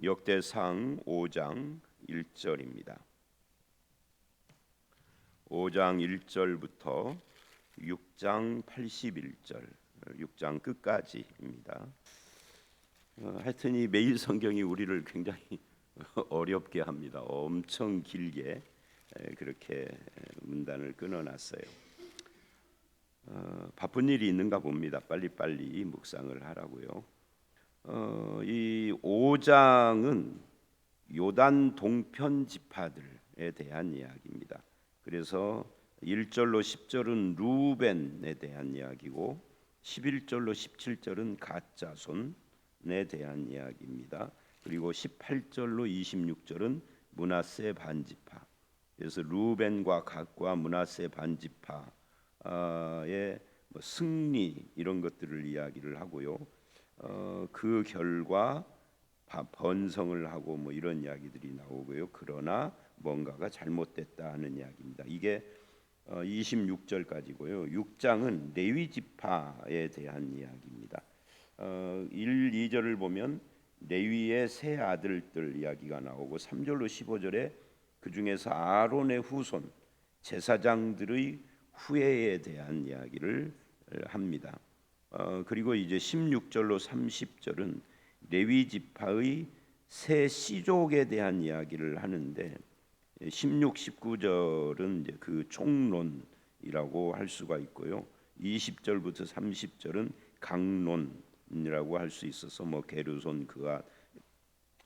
역대상 5장 1절입니다. 5장 1절부터 6장 81절, 6장 끝까지입니다. 하여튼 이 매일 성경이 우리를 굉장히 어렵게 합니다. 엄청 길게 그렇게 문단을 끊어놨어요. 바쁜 일이 있는가 봅니다. 빨리빨리 묵상을 하라고요. 이 5장은 요단 동편 지파들에 대한 이야기입니다. 그래서 1절로 10절은 루벤에 대한 이야기고 11절로 17절은 갓 자손에 대한 이야기입니다. 그리고 18절로 26절은 므낫세 반지파. 그래서 루벤과 갓과 므낫세 반지파의 승리 이런 것들을 이야기를 하고요. 그 결과 번성을 하고 뭐 이런 이야기들이 나오고요. 그러나 뭔가가 잘못됐다 하는 이야기입니다. 이게 26절까지고요. 6장은 레위 지파에 대한 이야기입니다. 1, 2절을 보면 레위의 세 아들들 이야기가 나오고 3절로 15절에 그 중에서 아론의 후손 제사장들의 후예에 대한 이야기를 합니다. 그리고 이제 16절로 30절은 레위 지파의 세 씨족에 대한 이야기를 하는데 16, 19절은 이제 그 총론이라고 할 수가 있고요. 20절부터 30절은 강론이라고 할 수 있어서 뭐 게르손 그앗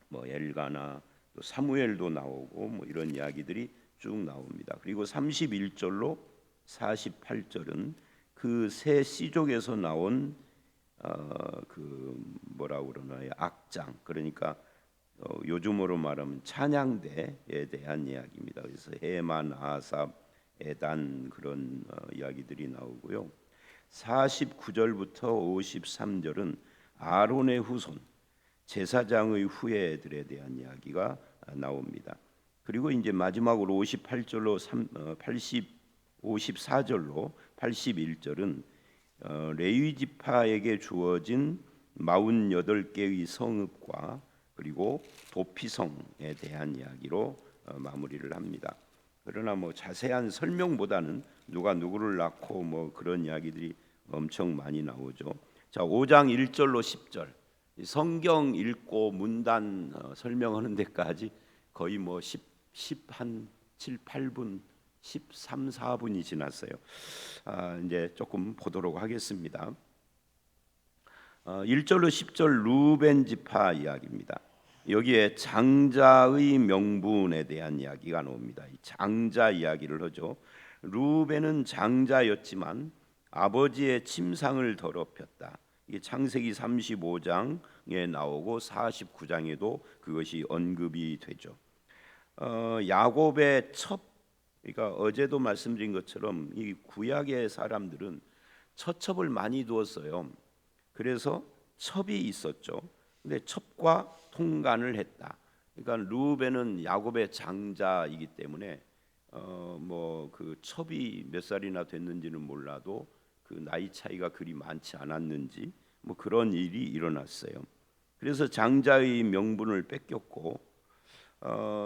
뭐 엘가나 또 사무엘도 나오고 뭐 이런 이야기들이 쭉 나옵니다. 그리고 31절로 48절은 그 세 씨족에서 나온 그 뭐라 그러나요? 악장, 그러니까 요즘으로 말하면 찬양대에 대한 이야기입니다. 그래서 헤만, 아삽, 에단 그런 이야기들이 나오고요. 49절부터 53절은 아론의 후손 제사장의 후예들에 대한 이야기가 나옵니다. 그리고 이제 마지막으로 58절로 54절로 81절은 레위 지파에게 주어진 48개의 성읍과 그리고 도피성에 대한 이야기로 마무리를 합니다. 그러나 뭐 자세한 설명보다는 누가 누구를 낳고 뭐 그런 이야기들이 엄청 많이 나오죠. 자, 5장 1절로 10절 성경 읽고 문단 설명하는 데까지 거의 뭐 10한 7, 8분 13, 14분이 지났어요. 이제 조금 보도록 하겠습니다. 1절로 10절 루벤 지파 이야기입니다. 여기에 장자의 명분에 대한 이야기가 나옵니다. 장자 이야기를 하죠. 루벤은 장자였지만 아버지의 침상을 더럽혔다. 이게 창세기 35장에 나오고 49장에도 그것이 언급이 되죠. 야곱의 첩, 그러니까 어제도 말씀드린 것처럼 이 구약의 사람들은 처첩을 많이 두었어요. 그래서 첩이 있었죠. 근데 첩과 통간을 했다. 그러니까 루벤은 야곱의 장자이기 때문에 뭐 그 첩이 몇 살이나 됐는지는 몰라도 그 나이 차이가 그리 많지 않았는지 뭐 그런 일이 일어났어요. 그래서 장자의 명분을 뺏겼고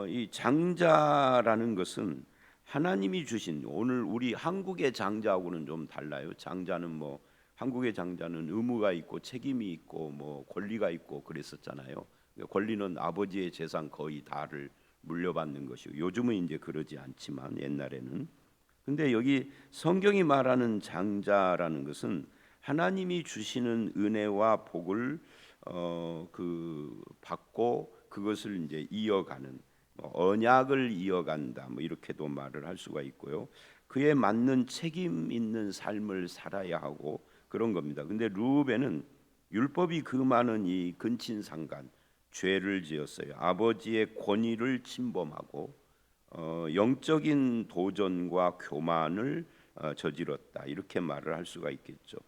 이 장자라는 것은 하나님이 주신, 오늘 우리 한국의 장자하고는 좀 달라요. 장자는 뭐 한국의 장자는 의무가 있고 책임이 있고 뭐 권리가 있고 그랬었잖아요. 권리는 아버지의 재산 거의 다를 물려받는 것이고 요즘은 이제 그러지 않지만 옛날에는. 근데 여기 성경이 말하는 장자라는 것은 하나님이 주시는 은혜와 복을 그 받고 그것을 이제 이어가는 언약을 이어간다 뭐 이렇게도 말을 할 수가 있고요. 그에 맞는 책임 있는 삶을 살아야 하고 그런 겁니다. 근데 루벤은 율법이 금하는 이 근친상간 죄를 지었어요. 아버지의 권위를 침범하고 영적인 도전과 교만을 저질렀다 이렇게 말을 할 수가 있겠죠.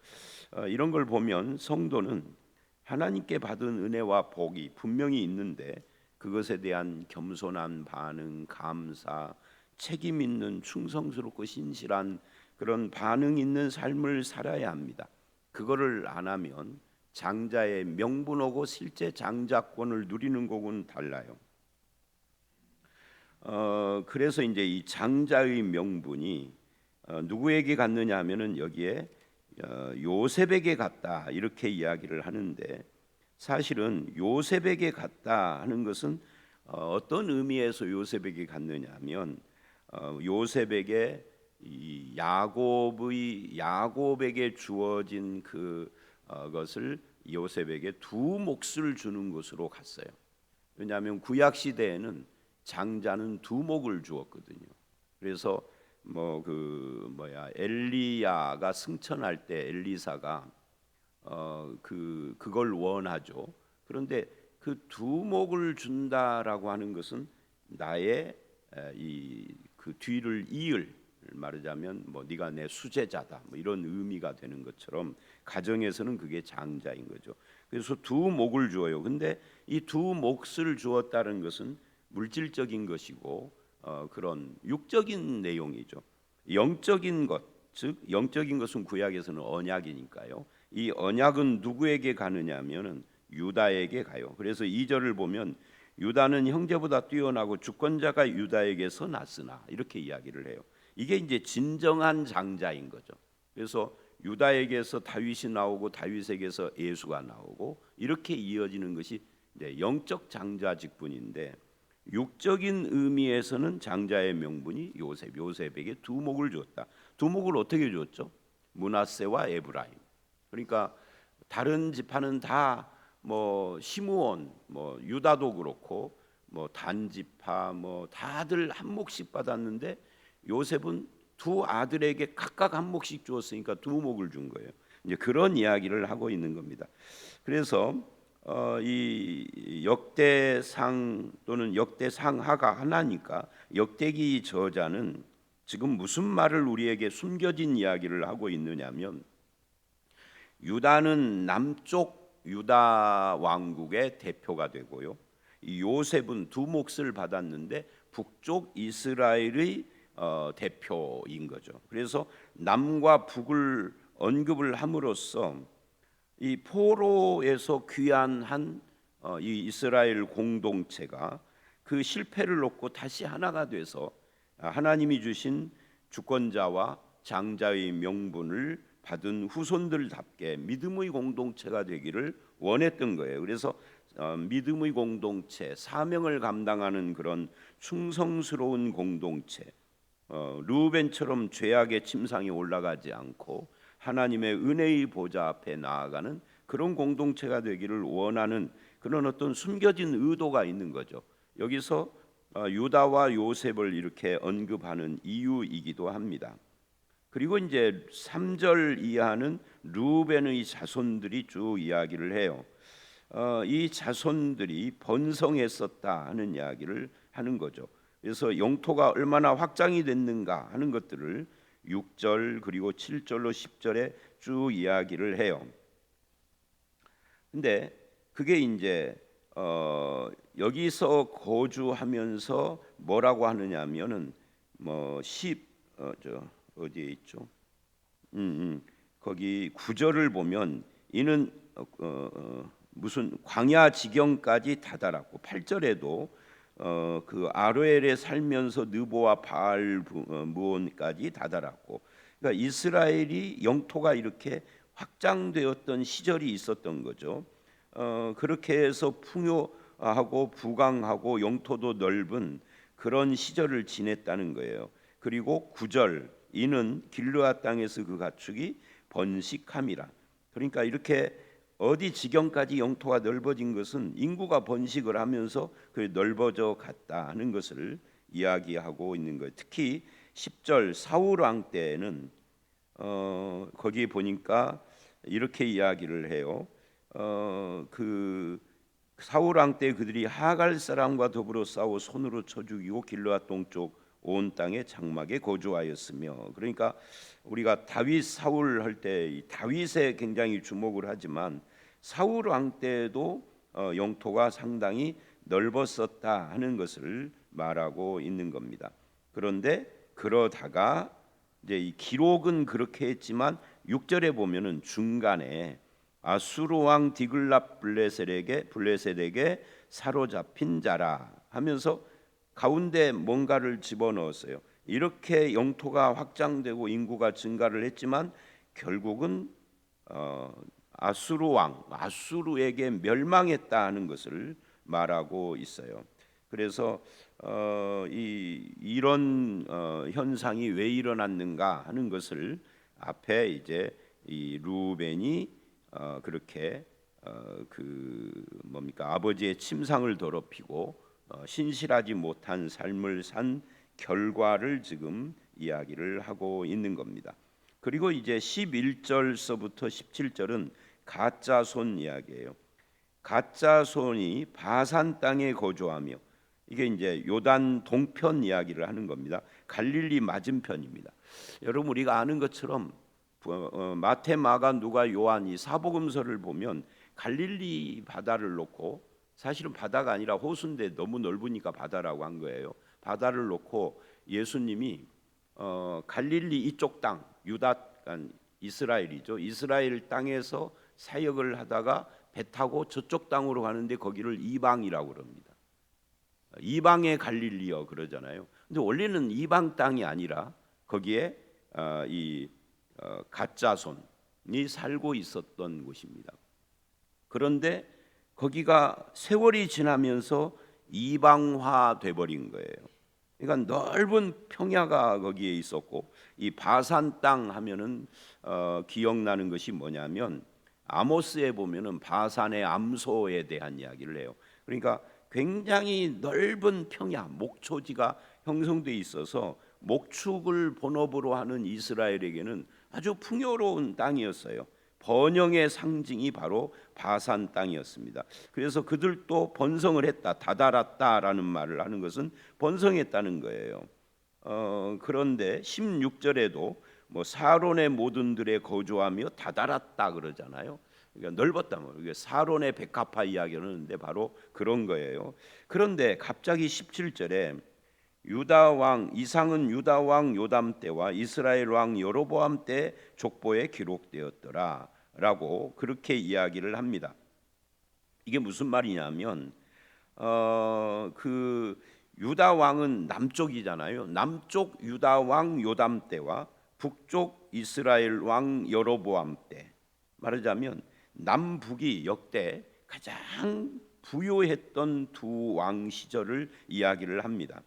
이런 걸 보면 성도는 하나님께 받은 은혜와 복이 분명히 있는데 그것에 대한 겸손한 반응, 감사, 책임 있는 충성스럽고 신실한 그런 반응 있는 삶을 살아야 합니다. 그거를 안 하면 장자의 명분하고 실제 장자권을 누리는 거고는 달라요. 그래서 이제 이 장자의 명분이 누구에게 갔느냐 하면은 여기에 요셉에게 갔다 이렇게 이야기를 하는데, 사실은 요셉에게 갔다 하는 것은 어떤 의미에서 요셉에게 갔느냐 하면 요셉에게 이 야곱에게 주어진 것을 요셉에게 두 몫을 주는 것으로 갔어요. 왜냐하면 구약 시대에는 장자는 두 몫을 주었거든요. 그래서 엘리야가 승천할 때 엘리사가 그걸 원하죠. 그런데 그 두 몫을 준다라고 하는 것은 나의 그 뒤를 이을, 말하자면 네가 내 수제자다 이런 의미가 되는 것처럼 가정에서는 그게 장자인 거죠. 그래서 두 몫을 주어요. 근데 이 두 몫을 주었다는 것은 물질적인 것이고 그런 육적인 내용이죠. 영적인 것, 즉 영적인 것은 구약에서는 언약이니까요. 이 언약은 누구에게 가느냐면은 유다에게 가요. 그래서 2절을 보면 유다는 형제보다 뛰어나고 주권자가 유다에게서 났으나 이렇게 이야기를 해요. 이게 이제 진정한 장자인 거죠. 그래서 유다에게서 다윗이 나오고 다윗에게서 예수가 나오고 이렇게 이어지는 것이 이제 영적 장자 직분인데, 육적인 의미에서는 장자의 명분이 요셉에게 두 몫을 주었다. 두 몫을 어떻게 주었죠? 므낫세와 에브라임. 그러니까 다른 지파는 다 시므온, 유다도 그렇고 단지파 다들 한 몫씩 받았는데 요셉은 두 아들에게 각각 한 몫씩 주었으니까 두 몫을 준 거예요. 이제 그런 이야기를 하고 있는 겁니다. 그래서 이 역대상 또는 역대상하가 하나니까 역대기 저자는 지금 무슨 말을 우리에게 숨겨진 이야기를 하고 있느냐면, 유다는 남쪽 유다 왕국의 대표가 되고요, 이 요셉은 두 몫을 받았는데 북쪽 이스라엘의 대표인 거죠. 그래서 남과 북을 언급을 함으로써 이 포로에서 귀환한 이 이스라엘 공동체가 그 실패를 놓고 다시 하나가 돼서 하나님이 주신 주권자와 장자의 명분을 받은 후손들답게 믿음의 공동체가 되기를 원했던 거예요. 그래서 믿음의 공동체, 사명을 감당하는 그런 충성스러운 공동체, 르우벤처럼 죄악의 침상에 올라가지 않고 하나님의 은혜의 보좌 앞에 나아가는 그런 공동체가 되기를 원하는 그런 어떤 숨겨진 의도가 있는 거죠. 여기서 유다와 요셉을 이렇게 언급하는 이유이기도 합니다. 그리고 이제 3절 이하는 르우벤의 자손들이 쭉 이야기를 해요. 이 자손들이 번성했었다 하는 이야기를 하는 거죠. 그래서 영토가 얼마나 확장이 됐는가 하는 것들을 6절 그리고 7절로 10절에 쭉 이야기를 해요. 근데 그게 이제 여기서 거주하면서 뭐라고 하느냐면은 어디에 있죠? 거기 9절을 보면 이는 무슨 광야 지경까지 다다랐고, 8절에도 그 아로엘에 살면서 느보와 바알 무온까지 다다랐고, 그러니까 이스라엘이 영토가 이렇게 확장되었던 시절이 있었던 거죠. 그렇게 해서 풍요하고 부강하고 영토도 넓은 그런 시절을 지냈다는 거예요. 그리고 9절 이는 길르앗 땅에서 그 가축이 번식함이라. 그러니까 이렇게 어디 지경까지 영토가 넓어진 것은 인구가 번식을 하면서 그 넓어져 갔다 하는 것을 이야기하고 있는 거예요. 특히 10절 사울 왕 때는 거기 보니까 이렇게 이야기를 해요. 그 사울 왕 때 그들이 하갈 사람과 더불어 싸워 손으로 쳐 죽이고 길르앗 동쪽 온 땅의 장막에 거주하였으며, 그러니까 우리가 다윗 사울 할 때 다윗에 굉장히 주목을 하지만 사울 왕 때도 영토가 상당히 넓었었다 하는 것을 말하고 있는 겁니다. 그런데 그러다가 이제 이 기록은 그렇게 했지만 6절에 보면은 중간에 아수르 왕 블레셋에게 사로잡힌 자라 하면서 가운데 뭔가를 집어넣었어요. 이렇게 영토가 확장되고 인구가 증가를 했지만 결국은 아수르 왕, 아수르에게 멸망했다는 것을 말하고 있어요. 그래서 이런 현상이 왜 일어났는가 하는 것을 앞에 이제 이 루벤이 그렇게 아버지의 침상을 더럽히고 신실하지 못한 삶을 산 결과를 지금 이야기를 하고 있는 겁니다. 그리고 이제 11절서부터 17절은 가짜 손 이야기예요. 가짜 손이 바산 땅에 거주하며, 이게 이제 요단 동편 이야기를 하는 겁니다. 갈릴리 맞은편입니다. 여러분, 우리가 아는 것처럼 마태, 마가, 누가, 요한 이 사복음서를 보면 갈릴리 바다를 놓고, 사실은 바다가 아니라 호수인데 너무 넓으니까 바다라고 한 거예요. 바다를 놓고 예수님이 갈릴리 이쪽 땅, 유다, 이스라엘이죠. 이스라엘 땅에서 사역을 하다가 배 타고 저쪽 땅으로 가는데 거기를 이방이라고 그럽니다. 이방의 갈릴리여 그러잖아요. 근데 원래는 이방 땅이 아니라 거기에 가짜 손이 살고 있었던 곳입니다. 그런데 거기가 세월이 지나면서 이방화 돼버린 거예요. 그러니까 넓은 평야가 거기에 있었고, 이 바산 땅 하면은 기억나는 것이 뭐냐면 아모스에 보면은 바산의 암소에 대한 이야기를 해요. 그러니까 굉장히 넓은 평야, 목초지가 형성돼 있어서 목축을 본업으로 하는 이스라엘에게는 아주 풍요로운 땅이었어요. 번영의 상징이 바로 바산 땅이었습니다. 그래서 그들도 번성을 했다, 다다랐다라는 말을 하는 것은 번성했다는 거예요. 그런데 16절에도 사론의 모든들에 거주하며 다다랐다 그러잖아요. 그러니까 넓었다, 이게 사론의 백합화 이야기를 하는데 바로 그런 거예요. 그런데 갑자기 17절에 이상은 유다 왕 요담 때와 이스라엘 왕 여로보암 때 족보에 기록되었더라라고 그렇게 이야기를 합니다. 이게 무슨 말이냐면 유다 왕은 남쪽이잖아요. 남쪽 유다 왕 요담 때와 북쪽 이스라엘 왕 여로보암 때, 말하자면 남북이 역대 가장 부요했던 두 왕 시절을 이야기를 합니다.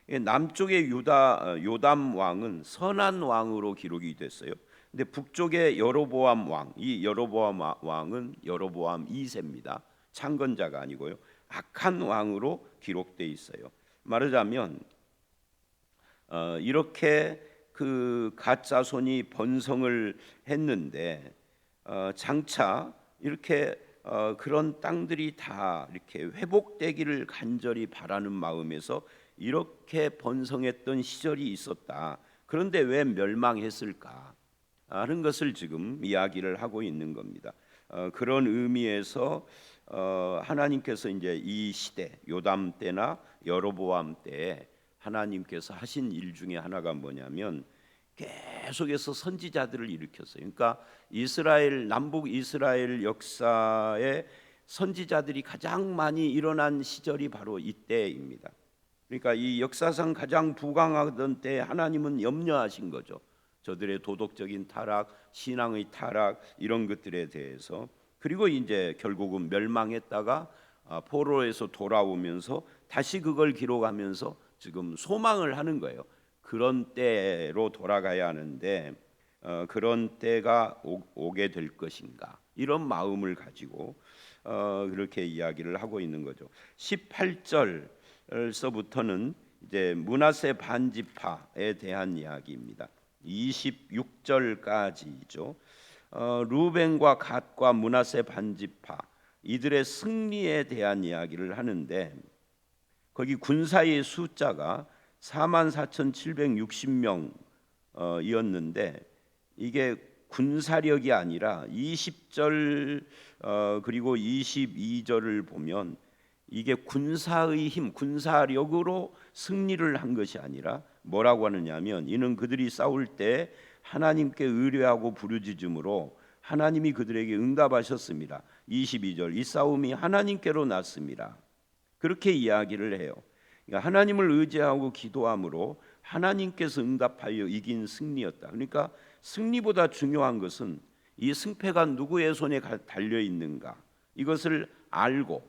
남쪽의 요담 왕은 선한 왕으로 기록이 됐어요. 근데 북쪽의 여로보암 왕, 이 여로보암 왕은 여로보암 2세입니다. 창건자가 아니고요. 악한 왕으로 기록돼 있어요. 말하자면 이렇게 그 가짜 손이 번성을 했는데 장차 이렇게 그런 땅들이 다 이렇게 회복되기를 간절히 바라는 마음에서 이렇게 번성했던 시절이 있었다. 그런데 왜 멸망했을까 하는 것을 지금 이야기를 하고 있는 겁니다. 그런 의미에서 하나님께서 이제 이 시대 요담 때나 여로보암 때에 하나님께서 하신 일 중에 하나가 뭐냐면 계속해서 선지자들을 일으켰어요. 그러니까 남북 이스라엘 역사에 선지자들이 가장 많이 일어난 시절이 바로 이때입니다. 그러니까 이 역사상 가장 부강하던 때 하나님은 염려하신 거죠. 저들의 도덕적인 타락, 신앙의 타락, 이런 것들에 대해서. 그리고 이제 결국은 멸망했다가 포로에서 돌아오면서 다시 그걸 기록하면서 지금 소망을 하는 거예요. 그런 때로 돌아가야 하는데 그런 때가 오게 될 것인가, 이런 마음을 가지고 그렇게 이야기를 하고 있는 거죠. 18절서부터는 이제 므낫세 반지파에 대한 이야기입니다. 26절까지죠. 루벤과 갓과 므낫세 반지파, 이들의 승리에 대한 이야기를 하는데 거기 군사의 숫자가 44,760명이었는데 이게 군사력이 아니라 20절 그리고 22절을 보면 이게 군사의 힘, 군사력으로 승리를 한 것이 아니라 뭐라고 하느냐면 이는 그들이 싸울 때 하나님께 의뢰하고 부르짖음으로 하나님이 그들에게 응답하셨습니다. 22절 이 싸움이 하나님께로 났습니다. 그렇게 이야기를 해요. 그러니까 하나님을 의지하고 기도함으로 하나님께서 응답하여 이긴 승리였다. 그러니까 승리보다 중요한 것은 이 승패가 누구의 손에 달려 있는가 이것을 알고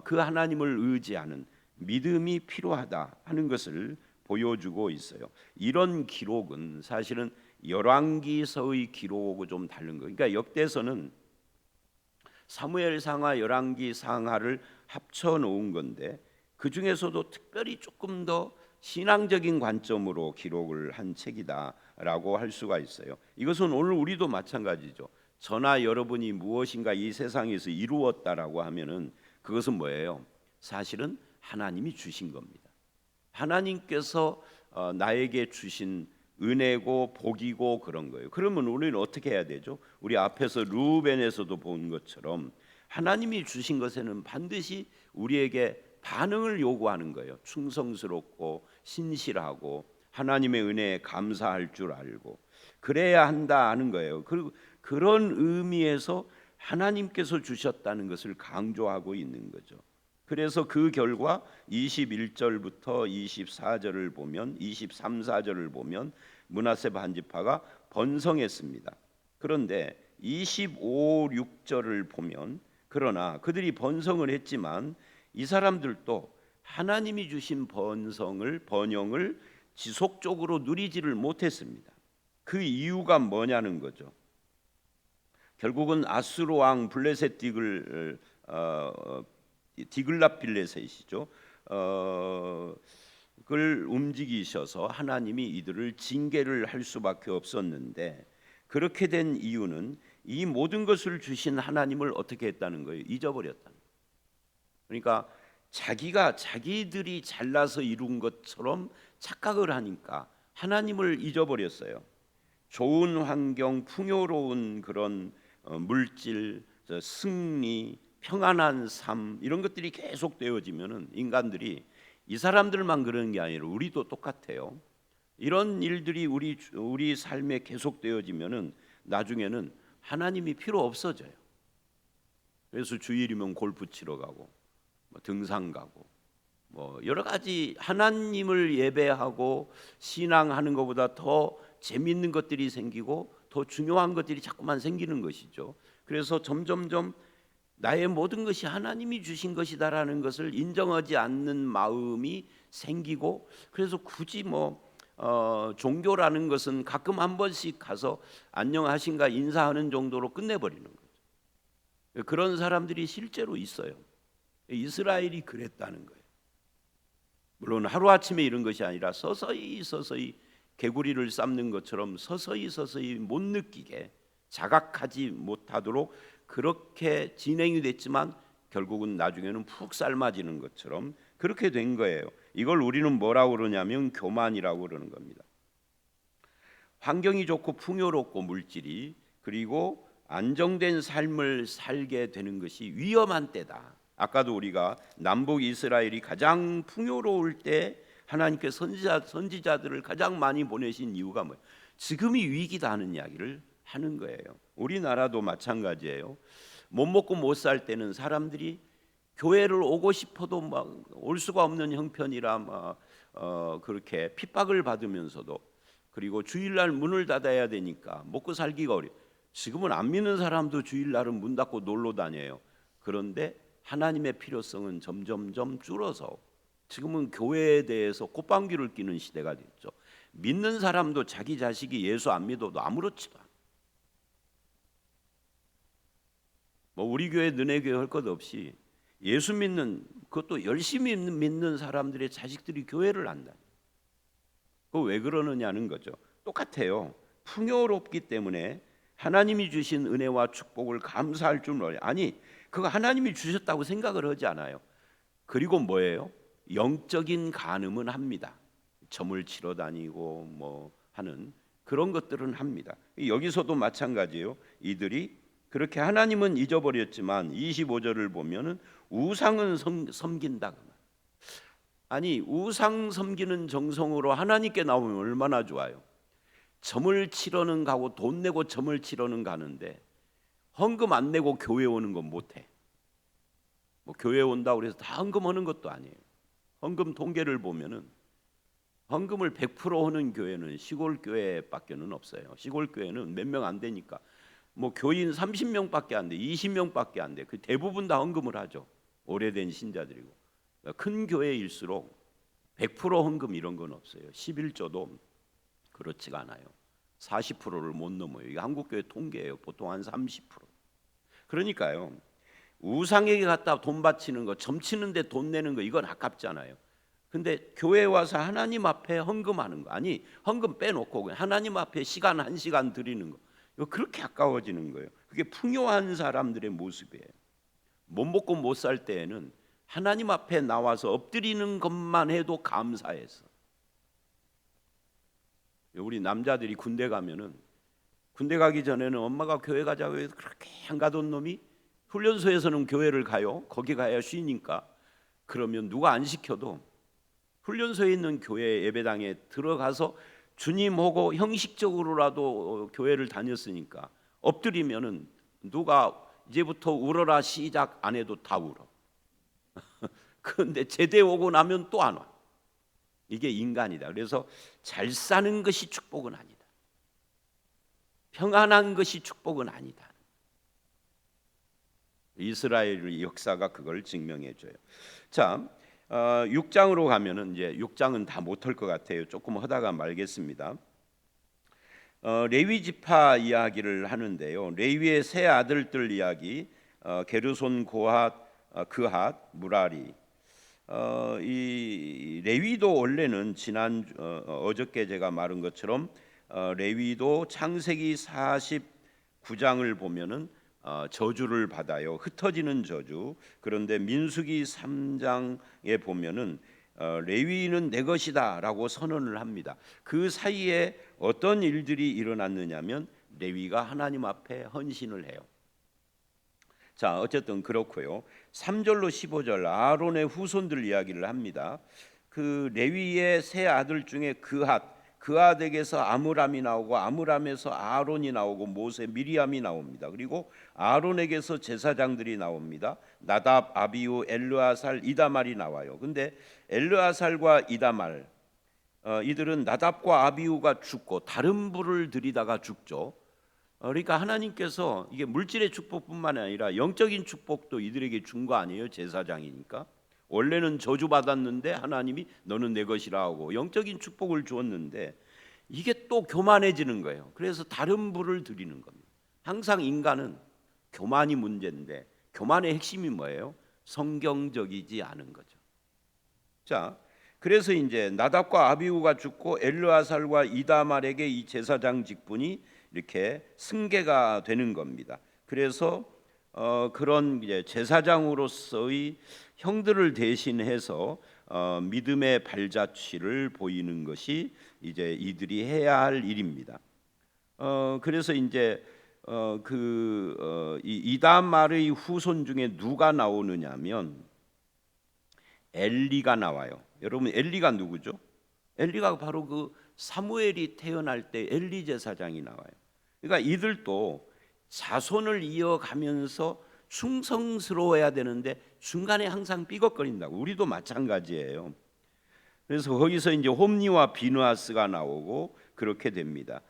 그 하나님을 의지하는 믿음이 필요하다 하는 것을 보여주고 있어요. 이런 기록은 사실은 열왕기서의 기록하고 좀 다른 거예요. 그러니까 역대서는 사무엘상하, 열왕기상하를 합쳐 놓은 건데 그 중에서도 특별히 조금 더 신앙적인 관점으로 기록을 한 책이다라고 할 수가 있어요. 이것은 오늘 우리도 마찬가지죠. 저나 여러분이 무엇인가 이 세상에서 이루었다라고 하면은 그것은 뭐예요? 사실은 하나님이 주신 겁니다. 하나님께서 나에게 주신 은혜고 복이고 그런 거예요. 그러면 우리는 어떻게 해야 되죠? 우리 앞에서 르우벤에서도 본 것처럼 하나님이 주신 것에는 반드시 우리에게 반응을 요구하는 거예요. 충성스럽고 신실하고 하나님의 은혜에 감사할 줄 알고 그래야 한다 하는 거예요. 그리고 그런 의미에서 하나님께서 주셨다는 것을 강조하고 있는 거죠. 그래서 그 결과 21절부터 24절을 보면 23, 4절을 보면 므낫세 반지파가 번성했습니다. 그런데 25, 6절을 보면 그러나 그들이 번성을 했지만 이 사람들도 하나님이 주신 번영을 지속적으로 누리지를 못했습니다. 그 이유가 뭐냐는 거죠. 결국은 아수르 왕 블레셋 디글랏빌레셋이죠. 그걸 움직이셔서 하나님이 이들을 징계를 할 수밖에 없었는데 그렇게 된 이유는 이 모든 것을 주신 하나님을 어떻게 했다는 거예요? 잊어버렸다는 거예요. 그러니까 자기들이 잘나서 이룬 것처럼 착각을 하니까 하나님을 잊어버렸어요. 좋은 환경, 풍요로운 그런 물질, 승리, 평안한 삶 이런 것들이 계속 되어지면은 인간들이 이 사람들만 그러는 게 아니라 우리도 똑같아요. 이런 일들이 우리 삶에 계속 되어지면은 나중에는 하나님이 필요 없어져요. 그래서 주일이면 골프 치러 가고 등산 가고 여러 가지 하나님을 예배하고 신앙하는 것보다 더 재미있는 것들이 생기고 더 중요한 것들이 자꾸만 생기는 것이죠. 그래서 점점점 나의 모든 것이 하나님이 주신 것이다라는 것을 인정하지 않는 마음이 생기고 그래서 굳이 종교라는 것은 가끔 한 번씩 가서 안녕하신가 인사하는 정도로 끝내버리는 거죠. 그런 사람들이 실제로 있어요. 이스라엘이 그랬다는 거예요. 물론 하루아침에 이런 것이 아니라 서서히 개구리를 삶는 것처럼 서서히 못 느끼게 자각하지 못하도록 그렇게 진행이 됐지만 결국은 나중에는 푹 삶아지는 것처럼 그렇게 된 거예요. 이걸 우리는 뭐라고 그러냐면 교만이라고 그러는 겁니다. 환경이 좋고 풍요롭고 물질이 그리고 안정된 삶을 살게 되는 것이 위험한 때다. 아까도 우리가 남북 이스라엘이 가장 풍요로울 때 하나님께 선지자들을 가장 많이 보내신 이유가 뭐예요? 지금이 위기다 하는 이야기를 하는 거예요. 우리나라도 마찬가지예요. 못 먹고 못 살 때는 사람들이 교회를 오고 싶어도 올 수가 없는 형편이라 그렇게 핍박을 받으면서도 그리고 주일날 문을 닫아야 되니까 먹고 살기가 어려워. 지금은 안 믿는 사람도 주일날은 문 닫고 놀러 다녀요. 그런데 하나님의 필요성은 점점점 줄어서 지금은 교회에 대해서 꽃방귀를 뀌는 시대가 됐죠. 믿는 사람도 자기 자식이 예수 안 믿어도 아무렇지도 않아. 우리 교회 너네 교회 할 것 없이 예수 믿는 그것도 열심히 믿는 사람들의 자식들이 교회를 한다. 그 왜 그러느냐는 거죠. 똑같아요. 풍요롭기 때문에 하나님이 주신 은혜와 축복을 감사할 줄 몰라요. 아니 그거 하나님이 주셨다고 생각을 하지 않아요. 그리고 뭐예요? 영적인 간음은 합니다. 점을 치러 다니고 하는 그런 것들은 합니다. 여기서도 마찬가지예요. 이들이 그렇게 하나님은 잊어버렸지만 25절을 보면은 우상은 섬긴다. 아니 우상 섬기는 정성으로 하나님께 나오면 얼마나 좋아요. 점을 치러는 가고 돈 내고 점을 치러는 가는데 헌금 안 내고 교회 오는 건 못해. 뭐 교회 온다고 해서 다 헌금하는 것도 아니에요. 헌금 통계를 보면은 헌금을 100% 하는 교회는 시골 교회밖에는 없어요. 시골 교회는 몇 명 안 되니까 뭐 교인 30명밖에 안 돼, 20명밖에 안 돼. 그 대부분 다 헌금을 하죠. 오래된 신자들이고. 큰 교회일수록 100% 헌금 이런 건 없어요. 11조도 그렇지가 않아요. 40%를 못 넘어요. 이게 한국 교회 통계예요. 보통 한 30%. 그러니까요. 우상에게 갖다 돈 바치는 거, 점치는데 돈 내는 거 이건 아깝잖아요. 근데 교회 와서 하나님 앞에 헌금하는 거, 아니 헌금 빼놓고 하나님 앞에 시간 1시간 드리는 거, 이거 그렇게 아까워지는 거예요. 그게 풍요한 사람들의 모습이에요. 못 먹고 못 살 때에는 하나님 앞에 나와서 엎드리는 것만 해도 감사해서. 우리 남자들이 군대 가면은, 군대 가기 전에는 엄마가 교회 가자고 해서 그렇게 안 가던 놈이 훈련소에서는 교회를 가요. 거기 가야 쉬니까. 그러면 누가 안 시켜도 훈련소에 있는 교회 예배당에 들어가서 주님하고 형식적으로라도 교회를 다녔으니까 엎드리면은 누가 이제부터 울어라 시작 안 해도 다 울어. 그런데 제대 오고 나면 또 안 와. 이게 인간이다. 그래서 잘 사는 것이 축복은 아니다. 평안한 것이 축복은 아니다. 이스라엘의 역사가 그걸 증명해 줘요. 자, 6장으로 가면은 이제 6장은 다 못할 것 같아요. 조금 하다가 말겠습니다. 레위 지파 이야기를 하는데요. 레위의 세 아들들 이야기, 게르손, 고핫, 그핫, 무라리. 이 레위도 원래는 지난 어저께 제가 말한 것처럼 레위도 창세기 49장을 보면은 저주를 받아요. 흩어지는 저주. 그런데 민수기 3장에 보면은 레위는 내 것이다라고 선언을 합니다. 그 사이에 어떤 일들이 일어났느냐면 레위가 하나님 앞에 헌신을 해요. 자, 어쨌든 그렇고요. 3절로 15절 아론의 후손들 이야기를 합니다. 그 레위의 세 아들 중에 그핫에게서 아므람이 나오고 아므람에서 아론이 나오고 모세 미리암이 나옵니다. 그리고 아론에게서 제사장들이 나옵니다. 나답, 아비우, 엘르아살, 이다말이 나와요. 근데 엘르아살과 이다말 이들은 나답과 아비우가 죽고 다른 불을 들이다가 죽죠. 그러니까 하나님께서 이게 물질의 축복뿐만 아니라 영적인 축복도 이들에게 준 거 아니에요? 제사장이니까. 원래는 저주받았는데 하나님이 너는 내 것이라 하고 영적인 축복을 주었는데 이게 또 교만해지는 거예요. 그래서 다른 불을 드리는 겁니다. 항상 인간은 교만이 문제인데 교만의 핵심이 뭐예요? 성경적이지 않은 거죠. 자, 그래서 이제 나답과 아비우가 죽고 엘르아살과 이다말에게 이 제사장 직분이 이렇게 승계가 되는 겁니다. 그래서 그런 이제 제사장으로서의 형들을 대신해서 믿음의 발자취를 보이는 것이 이제 이들이 해야 할 일입니다. 그래서 이제 이다말의 후손 중에 누가 나오느냐면 엘리가 나와요. 여러분 엘리가 누구죠? 엘리가 바로 그 사무엘이 태어날 때 엘리 제사장이 나와요. 그러니까 이들도 자손을 이어가면서 충성스러워야 되는데 중간에 항상 삐걱거린다고. 우리도 마찬가지예요. 그래서 거기서 이제 홈니와 비느하스가 나오고 그렇게 됩니다.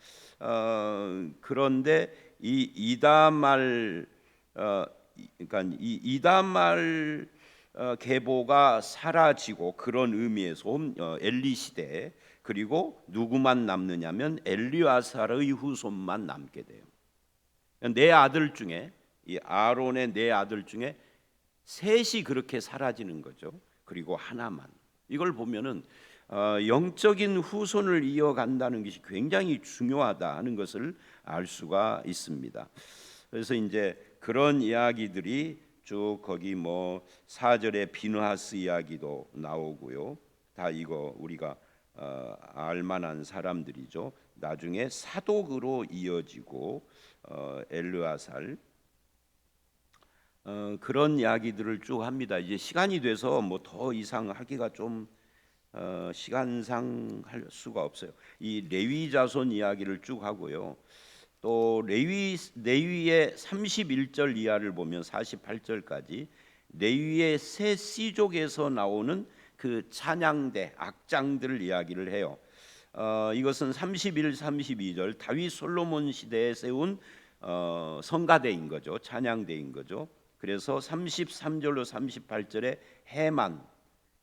그런데 이 이다말 그러니까 이 이다말 계보가 사라지고 그런 의미에서 엘리 시대 그리고 누구만 남느냐면 엘리아살의 후손만 남게 돼요. 네 아들 중에 이 아론의 네 아들 중에 셋이 그렇게 사라지는 거죠. 그리고 하나만. 이걸 보면은 영적인 후손을 이어간다는 것이 굉장히 중요하다 하는 것을 알 수가 있습니다. 그래서 이제 그런 이야기들이 쭉 거기 뭐 4절에 비느하스 이야기도 나오고요. 다 이거 우리가 알만한 사람들이죠. 나중에 사독으로 이어지고 엘르아살 그런 이야기들을 쭉 합니다. 이제 시간이 돼서 뭐 더 이상 하기가 좀 시간상 할 수가 없어요. 이 레위 자손 이야기를 쭉 하고요. 또 레위의 31절 이하를 보면 48절까지 레위의 세 씨족에서 나오는 그 찬양대 악장들 이야기를 해요. 이것은 31, 32절 다윗 솔로몬 시대에 세운 성가대인 거죠. 찬양대인 거죠. 그래서 33절로 38절에 해만,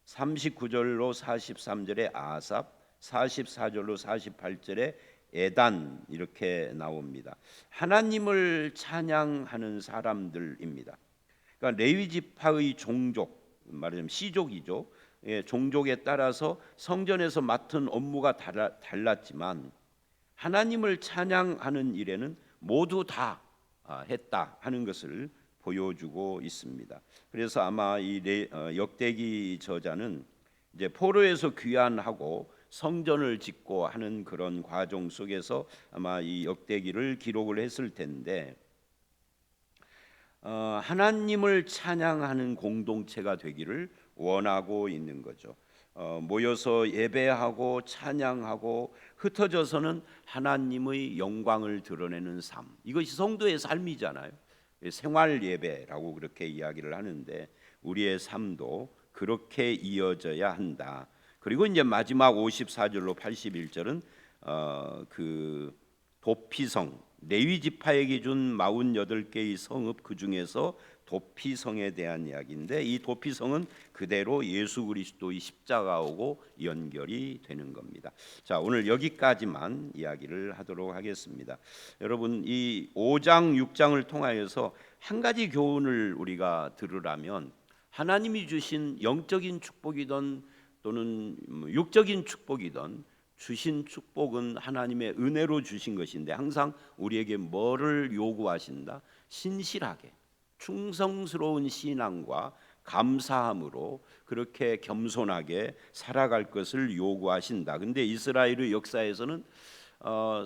39절로 43절에 아삽, 44절로 48절에 에단 이렇게 나옵니다. 하나님을 찬양하는 사람들입니다. 그러니까 레위 지파의 종족, 말하자면 씨족이죠. 예, 종족에 따라서 성전에서 맡은 업무가 달랐지만 하나님을 찬양하는 일에는 모두 다 했다 하는 것을 보여주고 있습니다. 그래서 아마 이 역대기 저자는 이제 포로에서 귀환하고 성전을 짓고 하는 그런 과정 속에서 아마 이 역대기를 기록을 했을 텐데 하나님을 찬양하는 공동체가 되기를 원하고 있는 거죠. 모여서 예배하고 찬양하고 흩어져서는 하나님의 영광을 드러내는 삶, 이것이 성도의 삶이잖아요. 생활 예배라고 그렇게 이야기를 하는데 우리의 삶도 그렇게 이어져야 한다. 그리고 이제 마지막 54절로 81절은 그 도피성, 레위 지파에게 준 48개의 성읍 그 중에서 도피성에 대한 이야기인데 이 도피성은 그대로 예수 그리스도의 십자가하고 연결이 되는 겁니다. 자, 오늘 여기까지만 이야기를 하도록 하겠습니다. 여러분, 이 5장 6장을 통하여서 한 가지 교훈을 우리가 들으라면 하나님이 주신 영적인 축복이든 또는 육적인 축복이든 주신 축복은 하나님의 은혜로 주신 것인데 항상 우리에게 뭐를 요구하신다? 신실하게 충성스러운 신앙과 감사함으로 그렇게 겸손하게 살아갈 것을 요구하신다. 근데 이스라엘의 역사에서는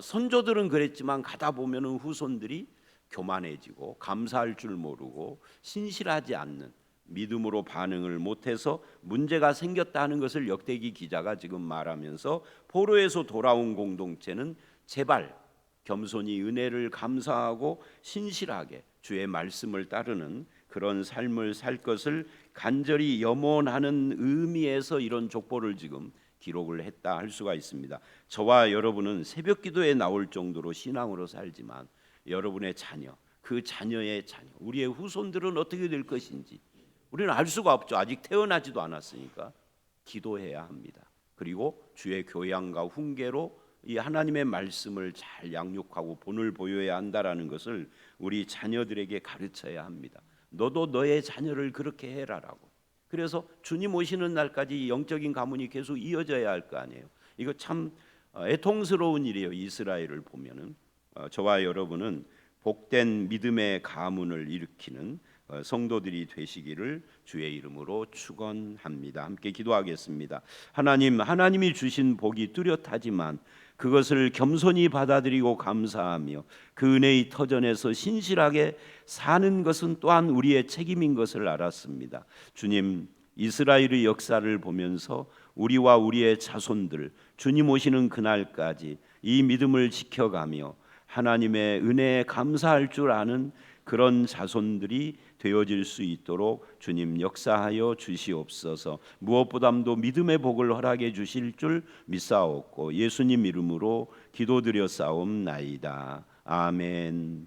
선조들은 그랬지만 가다 보면은 후손들이 교만해지고 감사할 줄 모르고 신실하지 않는 믿음으로 반응을 못해서 문제가 생겼다는 것을 역대기 기자가 지금 말하면서 포로에서 돌아온 공동체는 제발 겸손히 은혜를 감사하고 신실하게 주의 말씀을 따르는 그런 삶을 살 것을 간절히 염원하는 의미에서 이런 족보를 지금 기록을 했다 할 수가 있습니다. 저와 여러분은 새벽 기도에 나올 정도로 신앙으로 살지만 여러분의 자녀, 그 자녀의 자녀, 우리의 후손들은 어떻게 될 것인지 우리는 알 수가 없죠. 아직 태어나지도 않았으니까 기도해야 합니다. 그리고 주의 교양과 훈계로 이 하나님의 말씀을 잘 양육하고 본을 보여야 한다라는 것을 우리 자녀들에게 가르쳐야 합니다. 너도 너의 자녀를 그렇게 해라라고. 그래서 주님 오시는 날까지 영적인 가문이 계속 이어져야 할 거 아니에요. 이거 참 애통스러운 일이에요. 이스라엘을 보면은 저와 여러분은 복된 믿음의 가문을 일으키는 성도들이 되시기를 주의 이름으로 축원합니다. 함께 기도하겠습니다. 하나님이 주신 복이 뚜렷하지만 그것을 겸손히 받아들이고 감사하며 그 은혜의 터전에서 신실하게 사는 것은 또한 우리의 책임인 것을 알았습니다. 주님, 이스라엘의 역사를 보면서 우리와 우리의 자손들 주님 오시는 그날까지 이 믿음을 지켜가며 하나님의 은혜에 감사할 줄 아는 그런 자손들이 되어질 수 있도록 주님 역사하여 주시옵소서. 무엇보다도 믿음의 복을 허락해 주실 줄 믿사옵고 예수님 이름으로 기도드려 싸움나이다. 아멘.